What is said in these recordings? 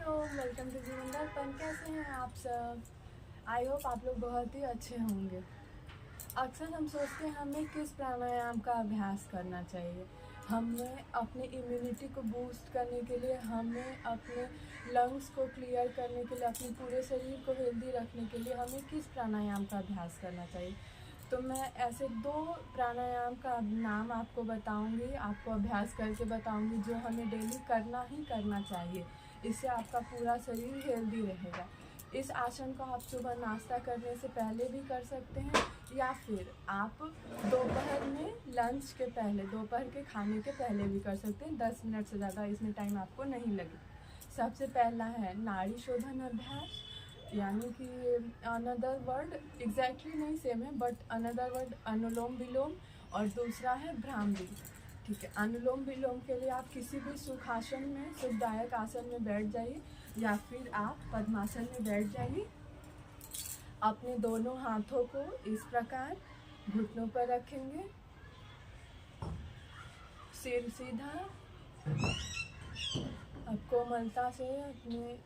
Hariom, welcome to जीवन दर्पण। कैसे हैं आप सब? आई होप आप लोग बहुत ही अच्छे होंगे। अक्सर हम सोचते हैं हमें किस प्राणायाम का अभ्यास करना चाहिए। हमें अपनी इम्यूनिटी को बूस्ट करने के लिए, हमें अपने लंग्स को क्लियर करने के लिए, अपने पूरे शरीर को हेल्दी रखने के लिए हमें किस प्राणायाम का अभ्यास करना चाहिए। तो मैं ऐसे 2 प्राणायाम का नाम आपको बताऊंगी, आपको अभ्यास करके बताऊंगी जो हमें डेली करना ही करना चाहिए। इससे आपका पूरा शरीर हेल्दी रहेगा। इस आसन को आप सुबह नाश्ता करने से पहले भी कर सकते हैं, या फिर आप दोपहर में लंच के पहले, दोपहर के खाने के पहले भी कर सकते हैं। 10 मिनट से ज़्यादा इसमें टाइम आपको नहीं लगे। सबसे पहला है नाड़ी शोधन अभ्यास, यानी कि अनदर वर्ड एग्जैक्टली नहीं सेम है, बट अनदर वर्ड अनुलोम विलोम, और दूसरा है भ्रामरी। ठीक है, अनुलोम विलोम के लिए आप किसी भी सुखासन में, सुखदायक आसन में बैठ जाइए, या फिर आप पद्मासन में बैठ जाइए। अपने दोनों हाथों को इस प्रकार घुटनों पर रखेंगे, सिर सीधा। अब कोमलता से अपने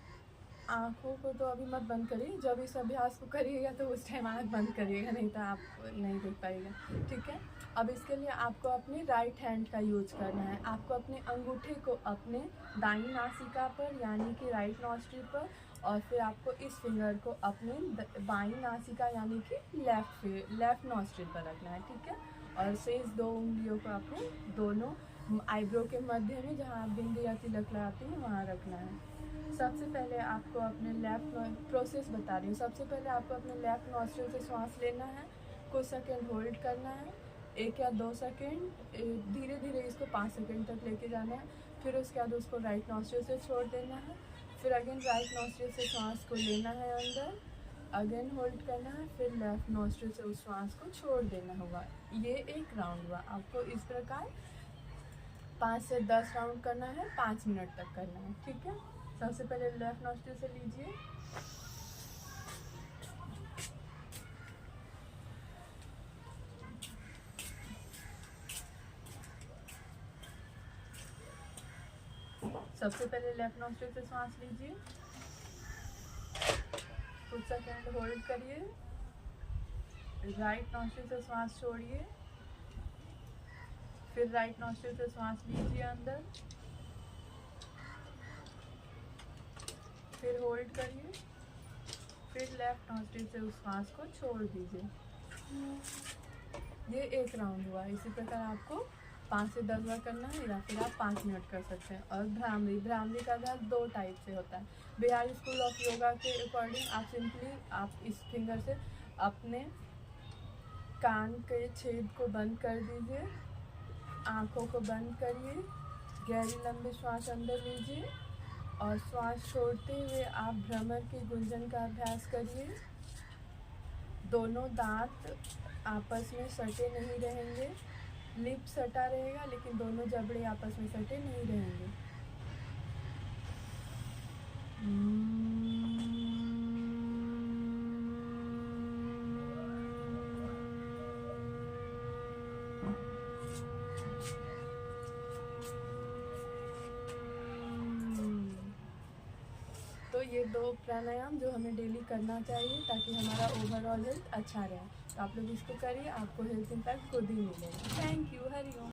आँखों को तो अभी मत बंद करिए, जब इस अभ्यास को करिएगा तो उस टाइम आँख बंद करिएगा, नहीं तो आप नहीं देख पाइएगा। ठीक है, अब इसके लिए आपको अपने राइट हैंड का यूज करना है। आपको अपने अंगूठे को अपने दाईं नासिका पर, यानी कि राइट नॉस्ट्रिल पर, और फिर आपको इस फिंगर को अपने बाईं नासिका यानी कि लेफ्ट नॉस्ट्रिल पर रखना है। ठीक है, और शेष 2 उंगलियों को अपने दोनों आईब्रो के मध्य में, जहाँ आप बिंदी या तिलक लगाती हैं, वहाँ रखना है। सबसे पहले आपको अपने लेफ्ट प्रोसेस बता रही हूँ। सबसे पहले आपको अपने लेफ्ट नॉस्ट्रिल से सांस लेना है, कुछ सेकंड होल्ड करना है, 1 या 2 सेकंड, धीरे धीरे इसको 5 सेकंड तक लेके जाना है। फिर उसके बाद उसको राइट नॉस्ट्रिल से छोड़ देना है। फिर अगेन राइट नॉस्ट्रिल से सांस को लेना है अंदर, अगेन होल्ड करना है, फिर लेफ्ट नॉस्ट्रिल से उस सांस को छोड़ देना होगा। ये एक राउंड हुआ। आपको इस प्रकार 5 से 10 राउंड करना है, 5 मिनट तक करना है। ठीक है, सबसे पहले लेफ्ट नॉस्ट्रिल से लीजिए, सबसे पहले लेफ्ट नॉस्ट्रिल से सांस लीजिए, कुछ सेकंड होल्ड करिए, राइट नॉस्ट्रिल से सांस छोड़िए, फिर राइट नॉस्ट्रिल से सांस लीजिए अंदर, फिर होल्ड करिए, फिर लेफ्ट नॉस्ट्रिल से उस सांस को छोड़ दीजिए। ये एक राउंड हुआ। इसी प्रकार आपको 5 से 10 बार करना है, या फिर आप 5 मिनट कर सकते हैं। और भ्रामरी का अभ्यास 2 टाइप से होता है। बिहार स्कूल ऑफ योगा के अकॉर्डिंग आप सिंपली आप इस फिंगर से अपने कान के छेद को बंद कर दीजिए, आँखों को बंद करिए, गहरी लंबी श्वास अंदर लीजिए, और श्वास छोड़ते हुए आप भ्रमर की गुंजन का अभ्यास करिए। दोनों दांत आपस में सटे नहीं रहेंगे, लिप सटा रहेगा, लेकिन दोनों जबड़े आपस में सटे नहीं रहेंगे। तो ये 2 प्राणायाम जो हमें डेली करना चाहिए, ताकि हमारा ओवरऑल हेल्थ अच्छा रहे। तो आप लोग इसको करिए, आपको हेल्थ इम्पैक्ट खुद ही मिलेगा। Thank you. हरिओम।